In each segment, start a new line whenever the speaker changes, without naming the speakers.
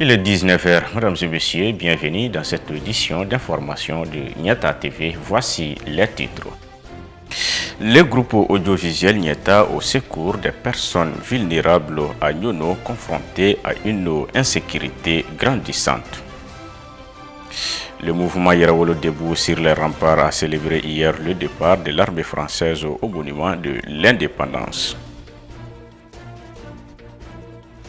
Il est 19h, mesdames et messieurs, bienvenue dans cette édition d'information de Nieta TV. Voici les titres. Le groupe audiovisuel Nieta au secours des personnes vulnérables à Nyono confrontées à une insécurité grandissante. Le mouvement Yarawolo debout sur les remparts a célébré hier le départ de l'armée française au monument de l'indépendance.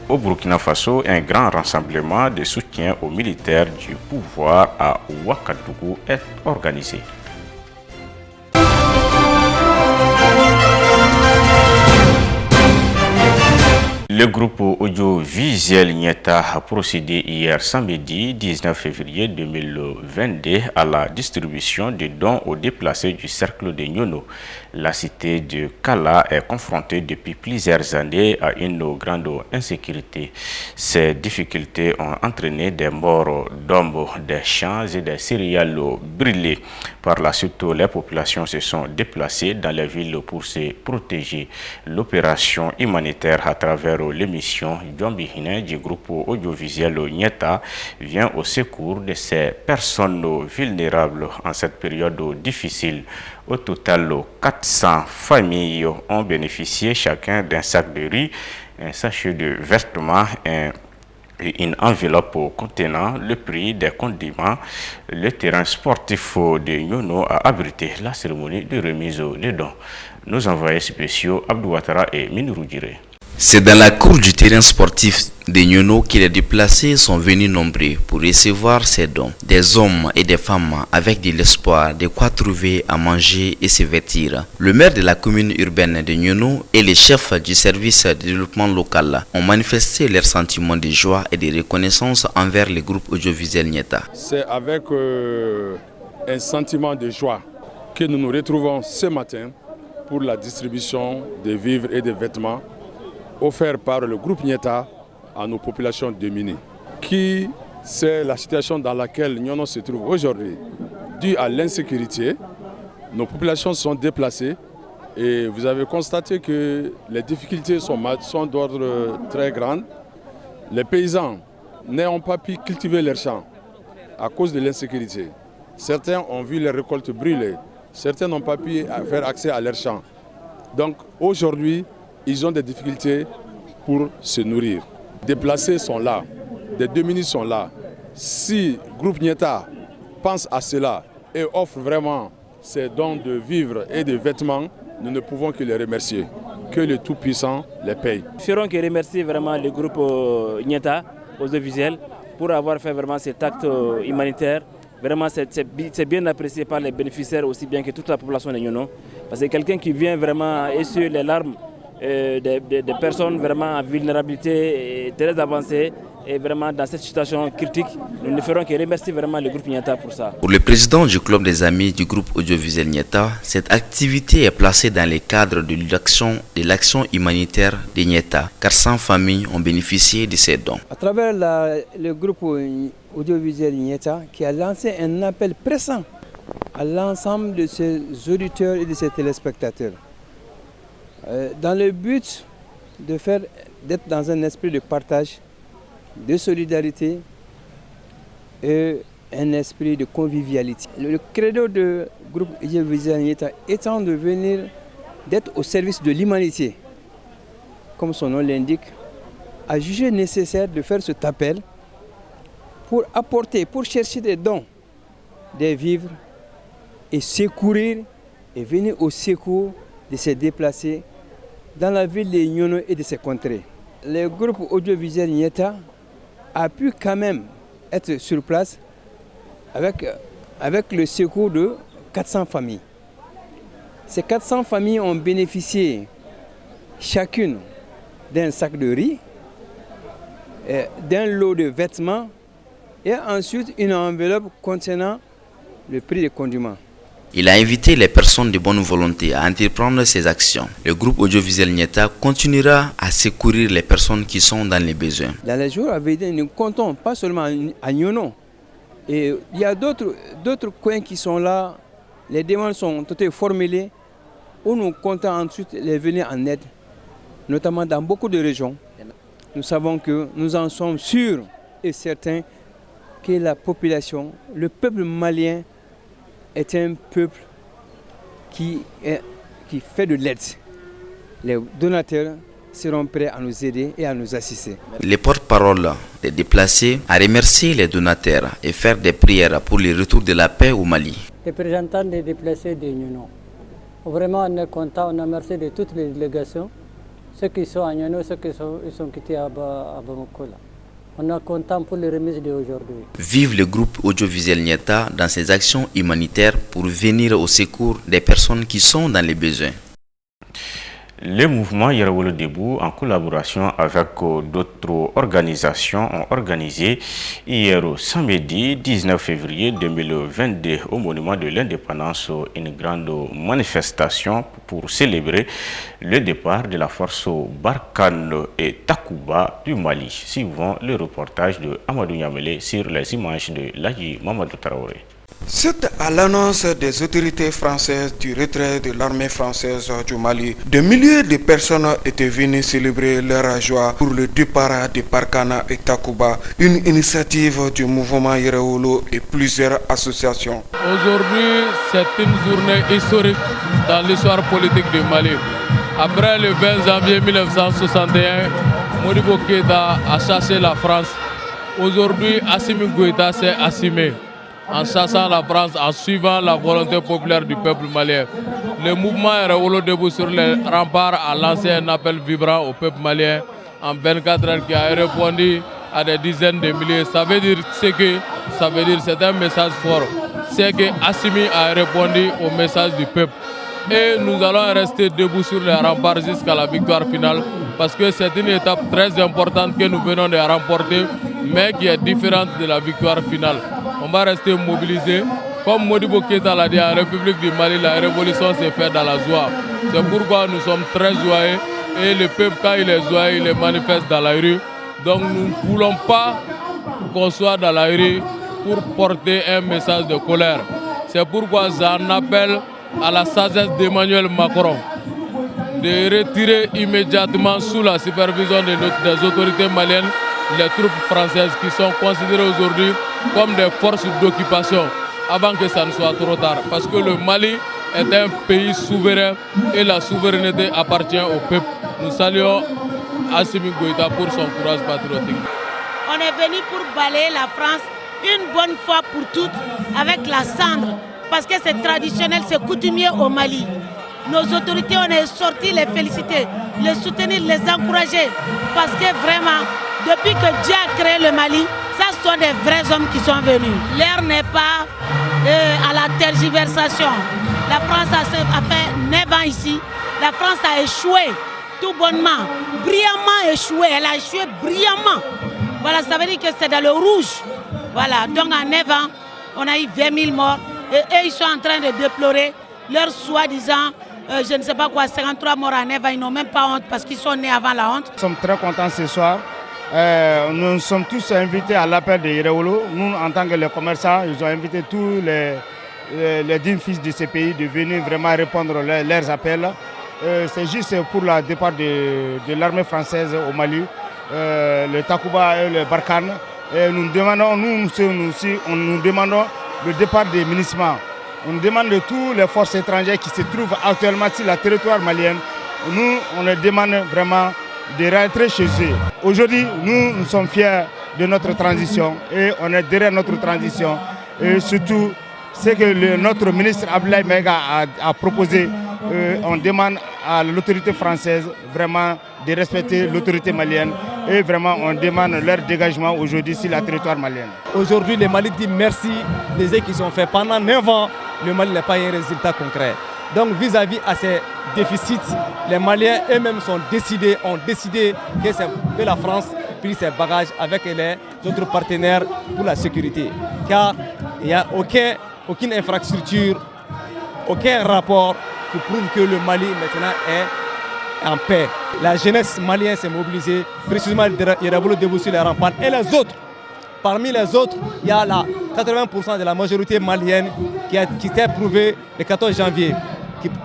Au Burkina Faso, un grand rassemblement de soutien aux militaires du pouvoir à Ouagadougou est organisé. Le groupe audiovisuel Nieta a procédé hier samedi 19 février 2022 à la distribution de dons aux déplacés du cercle de Nyono. La cité de Kala est confrontée depuis plusieurs années à une grande insécurité. Ces difficultés ont entraîné des morts d'hommes, des champs et des céréales brûlés. Par la suite, les populations se sont déplacées dans les villes pour se protéger. L'opération humanitaire à travers l'émission Djombi Hine du groupe audiovisuel Nieta vient au secours de ces personnes vulnérables en cette période difficile. Au total, 400 familles ont bénéficié chacun d'un sac de riz, un sachet de vêtements, une enveloppe contenant le prix des condiments. Le terrain sportif de Nyono a abrité la cérémonie de remise des dons. Nos envoyés spéciaux Abdou Ouattara et Minirou Djiré.
C'est dans la cour du terrain sportif de Nyono que les déplacés sont venus nombreux pour recevoir ces dons. Des hommes et des femmes avec de l'espoir de quoi trouver à manger et se vêtir. Le maire de la commune urbaine de Nyono et les chefs du service de développement local ont manifesté leur sentiment de joie et de reconnaissance envers le groupe audiovisuel Nieta.
C'est avec un sentiment de joie que nous nous retrouvons ce matin pour la distribution des vivres et des vêtements offert par le groupe Nieta à nos populations démunies. Qui c'est la situation dans laquelle Nyono se trouve aujourd'hui. Dû à l'insécurité, nos populations sont déplacées et vous avez constaté que les difficultés sont d'ordre très grand. Les paysans n'ont pas pu cultiver leurs champs à cause de l'insécurité. Certains ont vu les récoltes brûler, certains n'ont pas pu faire accès à leurs champs. Donc aujourd'hui, ils ont des difficultés pour se nourrir. Des déplacés sont là, des démunis sont là. Si le groupe Nieta pense à cela et offre vraiment ces dons de vivres et de vêtements, nous ne pouvons que les remercier. Que le Tout-Puissant les paye.
Nous ferons que remercier vraiment le groupe Nieta audiovisuel pour avoir fait vraiment cet acte humanitaire. Vraiment, c'est bien apprécié par les bénéficiaires aussi bien que toute la population de Nyono. Parce que quelqu'un qui vient vraiment essuyer les larmes des personnes vraiment en vulnérabilité très avancée et vraiment dans cette situation critique, nous ne ferons que remercier vraiment le groupe Nieta pour ça.
Pour le président du club des amis du groupe audiovisuel Nieta, cette activité est placée dans le cadre de l'action humanitaire de Nieta, car 100 familles ont bénéficié de ces dons.
À travers le groupe audiovisuel Nieta qui a lancé un appel pressant à l'ensemble de ses auditeurs et de ses téléspectateurs, dans le but d'être dans un esprit de partage, de solidarité et un esprit de convivialité. Le credo du groupe audiovisuel Nieta étant d'être au service de l'humanité, comme son nom l'indique, a jugé nécessaire de faire cet appel pour apporter, pour chercher des dons, des vivres et secourir et venir au secours de ces déplacés dans la ville de Nyono et de ses contrées. Le groupe audiovisuel Nieta a pu quand même être sur place avec le secours de 400 familles. Ces 400 familles ont bénéficié chacune d'un sac de riz, d'un lot de vêtements et ensuite une enveloppe contenant le prix des condiments.
Il a invité les personnes de bonne volonté à entreprendre ces actions. Le groupe audiovisuel Nieta continuera à secourir les personnes qui sont dans les besoins.
Dans les jours à venir, nous comptons pas seulement à Nyono. Et il y a d'autres coins qui sont là. Les demandes sont toutes formulées où nous comptons ensuite les venir en aide, notamment dans beaucoup de régions. Nous savons que nous en sommes sûrs et certain que la population, le peuple malien est un peuple qui fait de l'aide. Les donateurs seront prêts à nous aider et à nous assister.
Les porte-paroles des déplacés a remercié les donateurs et faire des prières pour le retour de la paix au Mali.
Les représentants des déplacés de Nyono. Vraiment, on est content, on a merci de toutes les délégations, ceux qui sont à Nyono, ceux qui sont quittés à Bamako. On est content pour les remises d'aujourd'hui.
Vive le groupe audiovisuel Nieta dans ses actions humanitaires pour venir au secours des personnes qui sont dans les besoins.
Le mouvement Yerawolo Debout, en collaboration avec d'autres organisations, ont organisé hier samedi 19 février 2022 au monument de l'indépendance une grande manifestation pour célébrer le départ de la force Barkhane et Takuba du Mali. Suivant le reportage de Amadou Niamele sur les images de Laji Mamadou Traoré.
Suite à l'annonce des autorités françaises du retrait de l'armée française du Mali, des milliers de personnes étaient venues célébrer leur joie pour le départ de Barkhane et Takuba, une initiative du mouvement Yerawolo et plusieurs associations.
Aujourd'hui, c'est une journée historique dans l'histoire politique du Mali. Après le 20 janvier 1961, Modibo Keïta a chassé la France. Aujourd'hui, Assimi Goïta s'est assumé en chassant la France, en suivant la volonté populaire du peuple malien. Le mouvement Yerawolo Debout sur les remparts a lancé un appel vibrant au peuple malien en 24 heures qui a répondu à des dizaines de milliers. Ça veut dire c'est un message fort. C'est que Assimi a répondu au message du peuple. Et nous allons rester debout sur les remparts jusqu'à la victoire finale parce que c'est une étape très importante que nous venons de remporter mais qui est différente de la victoire finale. On va rester mobilisés. Comme Modibo Keïta l'a dit, en République du Mali, la révolution s'est faite dans la joie. C'est pourquoi nous sommes très joyeux et le peuple, quand il est joyeux, il les manifeste dans la rue. Donc nous ne voulons pas qu'on soit dans la rue pour porter un message de colère. C'est pourquoi j'en appelle à la sagesse d'Emmanuel Macron de retirer immédiatement sous la supervision des autorités maliennes les troupes françaises qui sont considérées aujourd'hui comme des forces d'occupation avant que ça ne soit trop tard. Parce que le Mali est un pays souverain et la souveraineté appartient au peuple. Nous saluons Assimi Goïta pour son courage patriotique.
On est venu pour balayer la France une bonne fois pour toutes avec la cendre. Parce que c'est traditionnel, c'est coutumier au Mali. Nos autorités, on est sortis les féliciter, les soutenir, les encourager. Parce que vraiment, depuis que Dieu a créé le Mali, ça sont des vrais hommes qui sont venus. L'heure n'est pas à la tergiversation. La France a fait 9 ans ici. La France a échoué tout bonnement, brillamment échoué. Elle a échoué brillamment. Voilà, ça veut dire que c'est dans le rouge. Voilà, donc en 9 ans, on a eu 20 000 morts. Et eux, ils sont en train de déplorer leur soi-disant, je ne sais pas quoi, 53 morts en 9 ans. Ils n'ont même pas honte parce qu'ils sont nés avant la honte.
Nous sommes très contents ce soir. Nous sommes tous invités à l'appel de Yerawolo. Nous, en tant que les commerçants, ils ont invité tous les dignes fils de ces pays de venir vraiment répondre leurs appels. C'est juste pour le départ de l'armée française au Mali, le Takuba et le Barkhane. Et nous demandons, nous demandons le départ des MINUSMA. On demande de toutes les forces étrangères qui se trouvent actuellement sur le territoire malien. Nous, on leur demande vraiment de rentrer chez eux. Aujourd'hui, nous sommes fiers de notre transition et on est derrière notre transition. Et surtout, c'est que notre ministre Abdoulaye Maïga a proposé, on demande à l'autorité française vraiment de respecter l'autorité malienne et vraiment on demande leur dégagement aujourd'hui sur le territoire malien.
Aujourd'hui, le Mali dit merci des aides qui sont faits. Pendant 9 ans, le Mali n'a pas eu un résultat concret. Donc vis-à-vis à ces déficits, les Maliens eux-mêmes ont décidé que la France prise ses bagages avec les autres partenaires pour la sécurité. Car il n'y a aucune infrastructure, aucun rapport qui prouve que le Mali maintenant est en paix. La jeunesse malienne s'est mobilisée, précisément Yerawolo Debout sur les remparts et les autres. Parmi les autres, il y a 80% de la majorité malienne qui s'est prouvée le 14 janvier,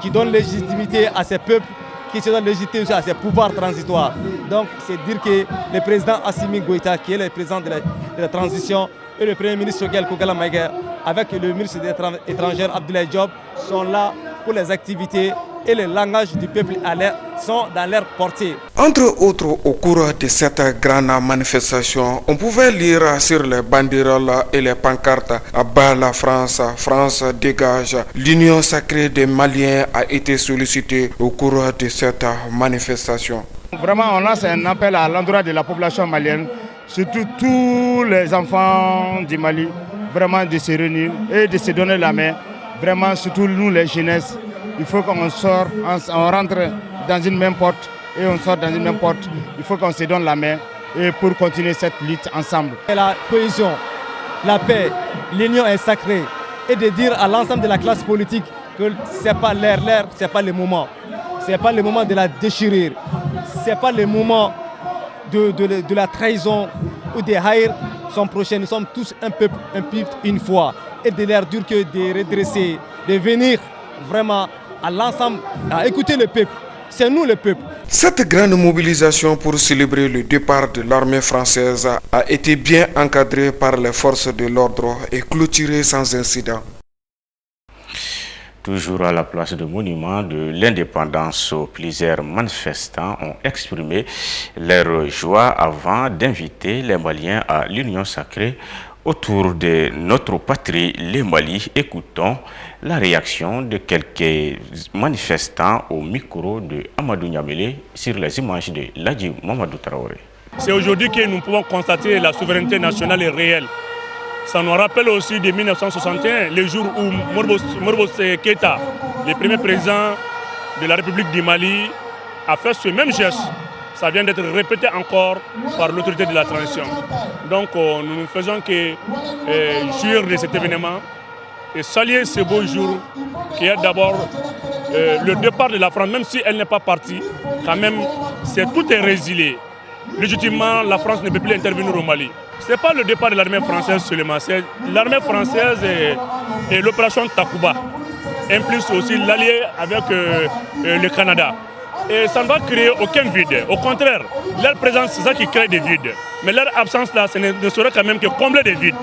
qui donne légitimité à ces peuples qui se doit légitimer aussi à ses pouvoirs transitoires. Donc c'est dire que le président Assimi Goïta, qui est le président de la transition, et le premier ministre Choguel Kogala Maïga, avec le ministre des étrangères Abdoulaye Diop, sont là pour les activités et le langage du peuple sont dans leur portée.
Entre autres, au cours de cette grande manifestation, on pouvait lire sur les banderoles et les pancartes « À bas la France, France dégage ». L'union sacrée des Maliens a été sollicitée au cours de cette manifestation.
Vraiment, on lance un appel à l'endroit de la population malienne, surtout tous les enfants du Mali, vraiment de se réunir et de se donner la main. Vraiment, surtout nous les jeunesses, il faut qu'on sorte, on rentre dans une même porte et on sort dans une même porte. Il faut qu'on se donne la main et pour continuer cette lutte ensemble.
La cohésion, la paix, l'union est sacrée. Et de dire à l'ensemble de la classe politique que ce n'est pas l'air, ce n'est pas le moment. Ce n'est pas le moment de la déchirer. Ce n'est pas le moment de la trahison ou des haïrs sont prochains. Nous sommes tous un peuple, une fois. Et de leur dire que de redresser, de venir vraiment à l'ensemble, à écouter le peuple. C'est nous le peuple.
Cette grande mobilisation pour célébrer le départ de l'armée française a été bien encadrée par les forces de l'ordre et clôturée sans incident.
Toujours à la place de monument de l'indépendance, plusieurs manifestants ont exprimé leur joie avant d'inviter les Maliens à l'union sacrée autour de notre patrie, le Mali. Écoutons la réaction de quelques manifestants au micro de Amadou Niamele sur les images de Ladji Mamadou Traoré.
C'est aujourd'hui que nous pouvons constater la souveraineté nationale est réelle. Ça nous rappelle aussi de 1961, le jour où Modibo Keïta, le premier président de la République du Mali, a fait ce même geste. Ça vient d'être répété encore par l'autorité de la transition. Donc nous ne faisons que jouir de cet événement et saluer ce beau jour qui est d'abord le départ de la France, même si elle n'est pas partie, quand même tout est résilié. Légitimement, la France ne peut plus intervenir au Mali. Ce n'est pas le départ de l'armée française seulement, c'est l'armée française et l'opération Takuba, implique aussi l'allié avec le Canada. Et ça ne va créer aucun vide. Au contraire, leur présence, c'est ça qui crée des vides. Mais leur absence là, ne serait quand même que combler des vides.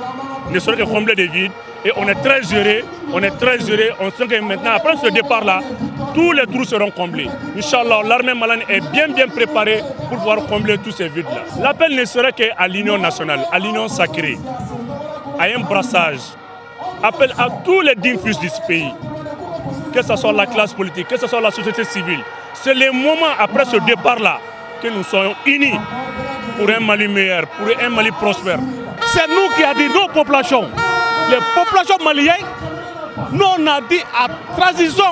Ne serait que combler des vides. Et on est très heureux, on sait que maintenant, après ce départ-là, tous les trous seront comblés. Inch'Allah, l'armée malienne est bien préparée pour pouvoir combler tous ces vides-là. L'appel ne serait qu'à l'union nationale, à l'union sacrée, à un brassage. Appel à tous les dignes fils de ce pays, que ce soit la classe politique, que ce soit la société civile. C'est le moment après ce départ-là que nous soyons unis pour un Mali meilleur, pour un Mali prospère. C'est nous qui avons dit nos populations. Les populations maliennes, nous on a dit à transition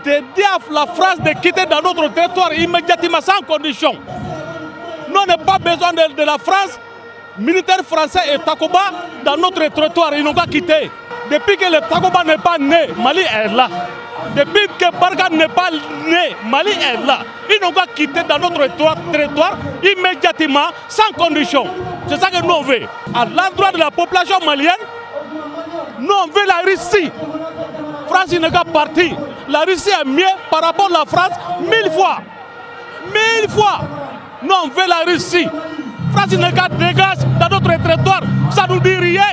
de dire à la France de quitter dans notre territoire immédiatement sans condition. Nous n'avons pas besoin de la France, militaires français et Takuba dans notre territoire, ils n'ont pas quitté. Depuis que le Takuba n'est pas né, Mali est là. Depuis que Barga n'est pas né, Mali est là. Ils n'ont pas quitté dans notre territoire immédiatement, sans condition. C'est ça que nous on veut. À l'endroit de la population malienne, nous on veut la Russie. France n'est pas partie. La Russie est mieux par rapport à la France 1000 fois. 1000 fois. Nous on veut la Russie. France n'est pas dégage dans notre territoire. Ça nous dit rien.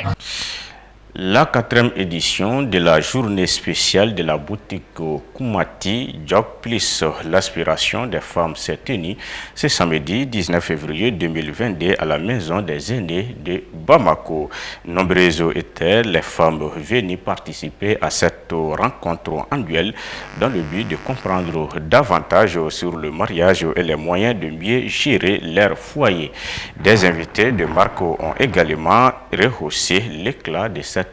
La 4e édition de la journée spéciale de la boutique Koumati Job Plus l'aspiration des femmes s'est tenue ce samedi 19 février 2022 à la maison des aînés de Bamako. Nombreuses étaient les femmes venues participer à cette rencontre annuelle dans le but de comprendre davantage sur le mariage et les moyens de mieux gérer leur foyer. Des invités de marque ont également rehaussé l'éclat de cette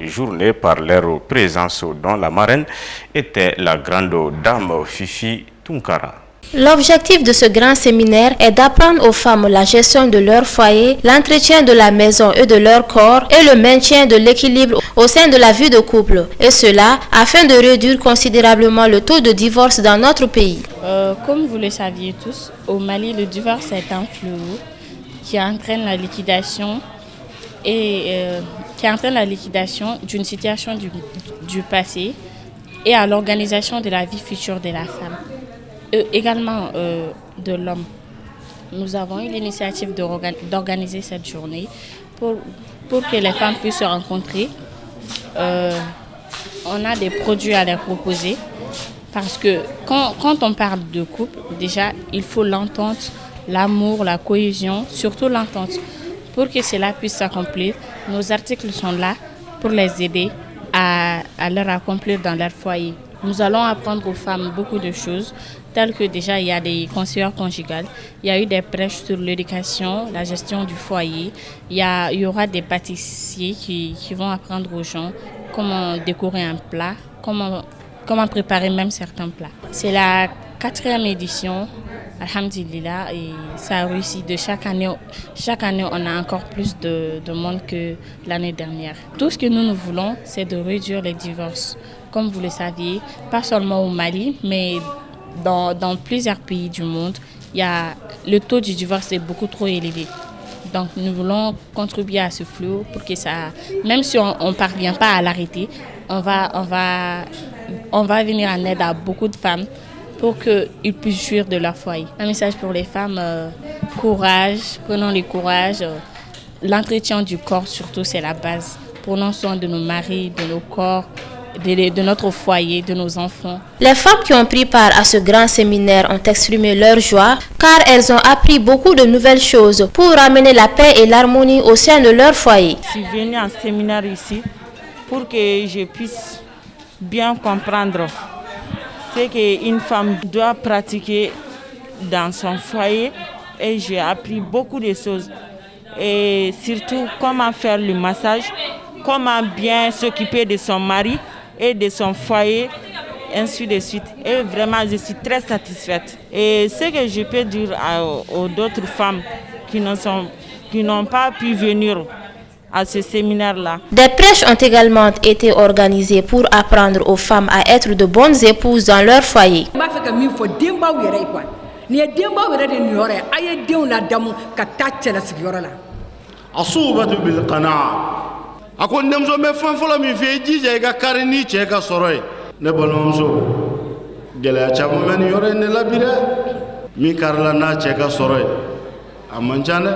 journée par leur présence, dont la marraine était la grande dame Fifi Tunkara.
L'objectif de ce grand séminaire est d'apprendre aux femmes la gestion de leur foyer, l'entretien de la maison et de leur corps et le maintien de l'équilibre au sein de la vie de couple. Et cela afin de réduire considérablement le taux de divorce dans notre pays.
Comme vous le saviez tous, au Mali, le divorce est un fléau qui entraîne la liquidation d'une situation du passé et à l'organisation de la vie future de la femme. également de l'homme. Nous avons eu l'initiative d'organiser cette journée pour que les femmes puissent se rencontrer. On a des produits à leur proposer parce que quand on parle de couple, déjà, il faut l'entente, l'amour, la cohésion, surtout l'entente. Pour que cela puisse s'accomplir, nos articles sont là pour les aider à leur accomplir dans leur foyer. Nous allons apprendre aux femmes beaucoup de choses, telles que déjà il y a des conseillères conjugales, il y a eu des prêches sur l'éducation, la gestion du foyer, il y aura des pâtissiers qui vont apprendre aux gens comment décorer un plat, comment préparer même certains plats. C'est la 4e édition, alhamdulillah, et ça a réussi. De chaque année, on a encore plus de monde que l'année dernière. Tout ce que nous voulons, c'est de réduire les divorces. Comme vous le saviez, pas seulement au Mali, mais dans plusieurs pays du monde, le taux du divorce est beaucoup trop élevé. Donc nous voulons contribuer à ce flux pour que ça, même si on ne parvient pas à l'arrêter, on va venir en aide à beaucoup de femmes pour qu'ils puissent fuir de leur foyer. Un message pour les femmes, courage, prenons le courage. L'entretien du corps surtout, c'est la base. Prenons soin de nos maris, de nos corps, de notre foyer, de nos enfants.
Les femmes qui ont pris part à ce grand séminaire ont exprimé leur joie car elles ont appris beaucoup de nouvelles choses pour ramener la paix et l'harmonie au sein de leur foyer.
Je suis venue en séminaire ici pour que je puisse bien comprendre ce qu'une femme doit pratiquer dans son foyer et j'ai appris beaucoup de choses et surtout comment faire le massage, comment bien s'occuper de son mari et de son foyer, ainsi de suite. Et vraiment, je suis très satisfaite. Et ce que je peux dire aux d'autres femmes qui n'ont pas pu venir à ce séminaire-là.
Des prêches ont également été organisées pour apprendre aux femmes à être de bonnes épouses dans leur foyer.
Ako ndemso me fan folo mi fe jije ga karini che ga soroy ne balomso gele cham men yore ne labire mi karla na che ga soroy amanjane.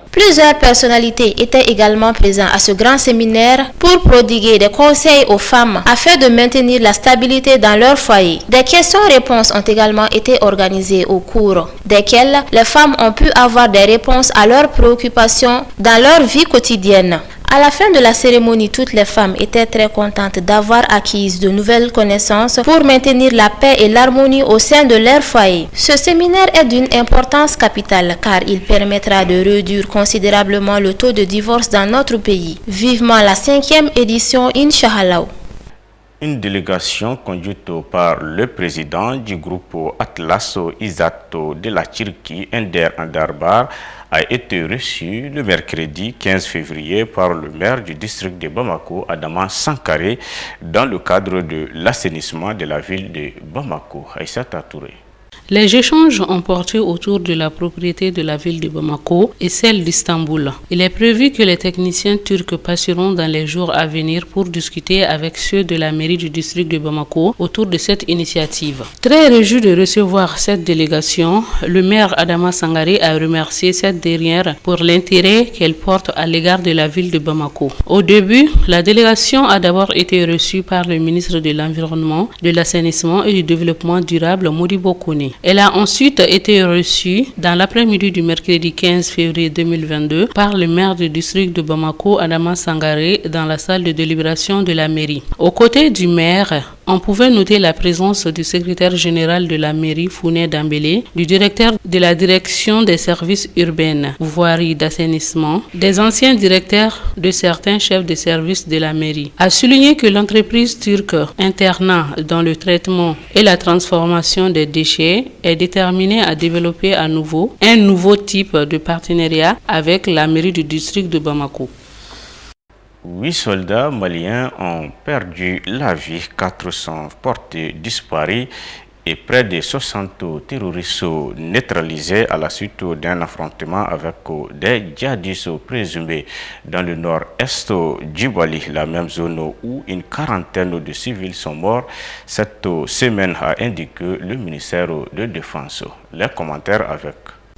Plusieurs personnalités étaient également présentes à ce grand séminaire pour prodiguer des conseils aux femmes afin de maintenir la stabilité dans leur foyer. Des questions-réponses ont également été organisées au cours desquelles les femmes ont pu avoir des réponses à leurs préoccupations dans leur vie quotidienne. À la fin de la cérémonie, toutes les femmes étaient très contentes d'avoir acquis de nouvelles connaissances pour maintenir la paix et l'harmonie au sein de leur foyer. Ce séminaire est d'une importance capitale car il permettra de réduire considérablement le taux de divorce dans notre pays. Vivement la 5e édition, Inch'Allah.
Une délégation conduite par le président du groupe Atlas Izato de la Turquie, Ender Andarbar, a été reçue le mercredi 15 février par le maire du district de Bamako, Adama Sankaré, dans le cadre de l'assainissement de la ville de Bamako. Aïssata Touré.
Les échanges ont porté autour de la propriété de la ville de Bamako et celle d'Istanbul. Il est prévu que les techniciens turcs passeront dans les jours à venir pour discuter avec ceux de la mairie du district de Bamako autour de cette initiative. Très réjoui de recevoir cette délégation, le maire Adama Sankaré a remercié cette dernière pour l'intérêt qu'elle porte à l'égard de la ville de Bamako. Au début, la délégation a d'abord été reçue par le ministre de l'Environnement, de l'Assainissement et du Développement durable, Modibo Kone. Elle a ensuite été reçue dans l'après-midi du mercredi 15 février 2022 par le maire du district de Bamako, Adama Sankaré, dans la salle de délibération de la mairie. Aux côtés du maire, on pouvait noter la présence du secrétaire général de la mairie, Founé Dambélé, du directeur de la direction des services urbains, voirie d'assainissement, des anciens directeurs de certains chefs de service de la mairie. A souligné que l'entreprise turque internant dans le traitement et la transformation des déchets est déterminée à développer à nouveau un nouveau type de partenariat avec la mairie du district de Bamako.
8 soldats maliens ont perdu la vie, 4 sont portés disparus et près de 60 terroristes neutralisés à la suite d'un affrontement avec des djihadistes présumés dans le nord-est du Mali, la même zone où une quarantaine de civils sont morts cette semaine, a indiqué le ministère de Défense. Les commentaires avec...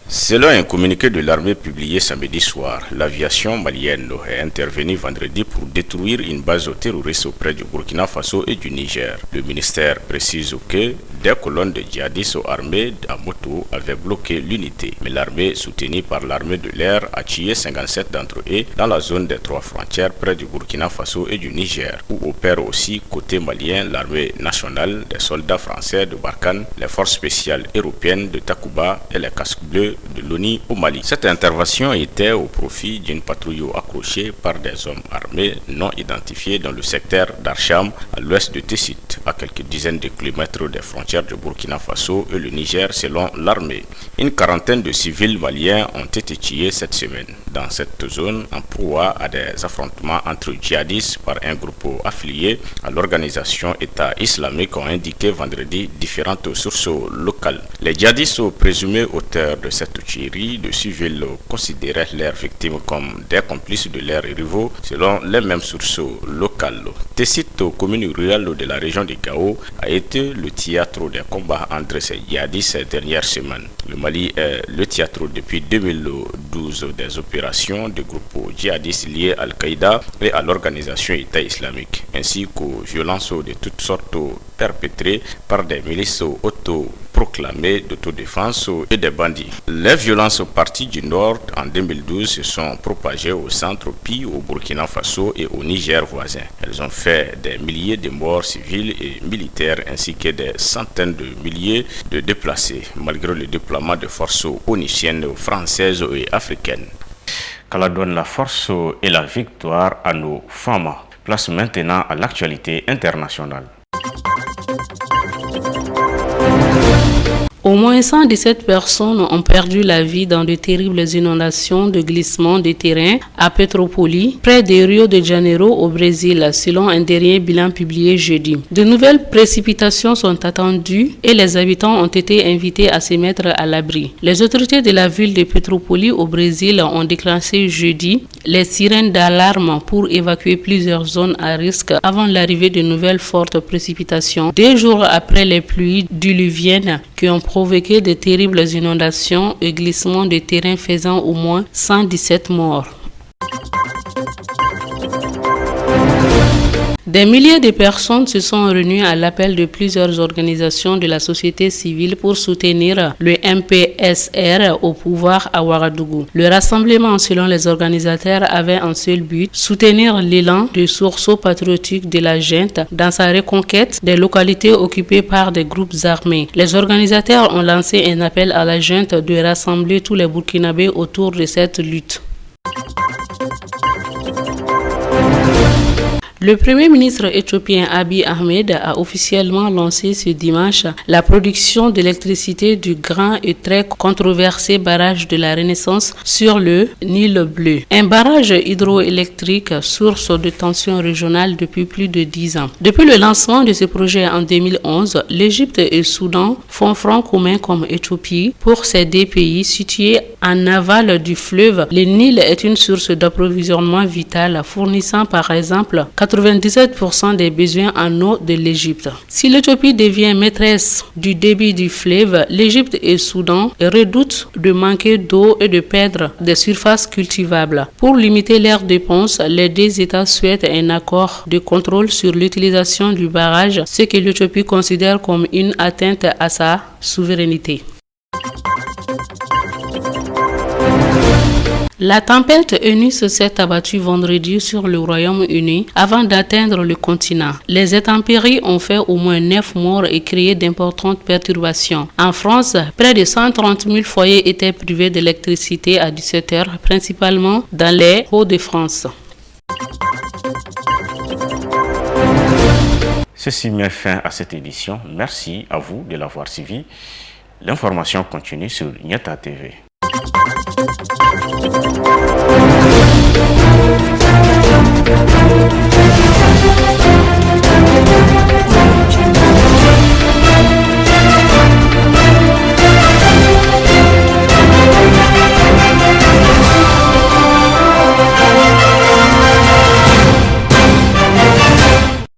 Selon un communiqué de l'armée publié samedi soir, l'aviation malienne est intervenue vendredi pour détruire une base terroriste auprès du Burkina Faso et du Niger. Le ministère précise que des colonnes de djihadistes armés à moto avaient bloqué l'unité, mais l'armée, soutenue par l'armée de l'air, a tué 57 d'entre eux dans la zone des 3 frontières près du Burkina Faso et du Niger, où opère aussi côté malien l'armée nationale, des soldats français de Barkhane, les forces spéciales européennes de Takuba et les casques bleus de l'ONU au Mali. Cette intervention était au profit d'une patrouille accrochée par des hommes armés non identifiés dans le secteur d'Archam, à l'ouest de Tessit, à quelques dizaines de kilomètres des frontières de Burkina Faso et le Niger selon l'armée. Une quarantaine de civils maliens ont été tués cette semaine dans cette zone en proie à des affrontements entre djihadistes par un groupe affilié à l'organisation État islamique, ont indiqué vendredi différentes sources locales. Les djihadistes présumés auteurs de cette tuerie de civils considéraient leurs victimes comme des complices de leurs rivaux selon les mêmes sources locales. Tessit, commune rurale de la région de Gao, a été le théâtre des combats entre ces djihadistes ces dernières semaines. Le Mali est le théâtre depuis 2012 des opérations de groupes djihadistes liés à Al-Qaïda et à l'organisation État islamique, ainsi qu'aux violences de toutes sortes perpétrées par des milices autoproclamées d'autodéfense et des bandits. Les violences parties du nord en 2012 se sont propagées au centre, puis au Burkina Faso et au Niger voisin. Elles ont fait des milliers de morts civils et militaires ainsi que des centaines de milliers de déplacés, malgré le déploiement de forces onusiennes, françaises et africaines. Qu'Allah donne la force et la victoire à nos femmes. Place maintenant à l'actualité internationale.
Au moins 117 personnes ont perdu la vie dans de terribles inondations de glissement de terrain à Petrópolis, près de Rio de Janeiro au Brésil, selon un dernier bilan publié jeudi. De nouvelles précipitations sont attendues et les habitants ont été invités à se mettre à l'abri. Les autorités de la ville de Petrópolis au Brésil ont déclenché jeudi les sirènes d'alarme pour évacuer plusieurs zones à risque avant l'arrivée de nouvelles fortes précipitations, 2 jours après les pluies diluviennes qui ont provoqué de terribles inondations et glissements de terrain faisant au moins 117 morts. Des milliers de personnes se sont réunies à l'appel de plusieurs organisations de la société civile pour soutenir le MPSR au pouvoir à Ouagadougou. Le rassemblement, selon les organisateurs, avait un seul but, soutenir l'élan de sursaut patriotique de la junte dans sa reconquête des localités occupées par des groupes armés. Les organisateurs ont lancé un appel à la junte de rassembler tous les Burkinabés autour de cette lutte. Le Premier ministre éthiopien Abiy Ahmed a officiellement lancé ce dimanche la production d'électricité du grand et très controversé barrage de la Renaissance sur le Nil Bleu. Un barrage hydroélectrique source de tension régionale depuis plus de 10 ans. Depuis le lancement de ce projet en 2011, l'Égypte et le Soudan font front commun comme Éthiopie pour ces 2 pays situés en aval du fleuve. Le Nil est une source d'approvisionnement vitale fournissant par exemple 97% des besoins en eau de l'Égypte. Si l'Éthiopie devient maîtresse du débit du fleuve, l'Égypte et le Soudan redoutent de manquer d'eau et de perdre des surfaces cultivables. Pour limiter leurs dépenses, les 2 États souhaitent un accord de contrôle sur l'utilisation du barrage, ce que l'Éthiopie considère comme une atteinte à sa souveraineté. La tempête Eunice s'est abattue vendredi sur le Royaume-Uni avant d'atteindre le continent. Les intempéries ont fait au moins 9 morts et créé d'importantes perturbations. En France, près de 130 000 foyers étaient privés d'électricité à 17 heures, principalement dans les Hauts-de-France.
Ceci met fin à cette édition. Merci à vous de l'avoir suivi. L'information continue sur Nieta TV.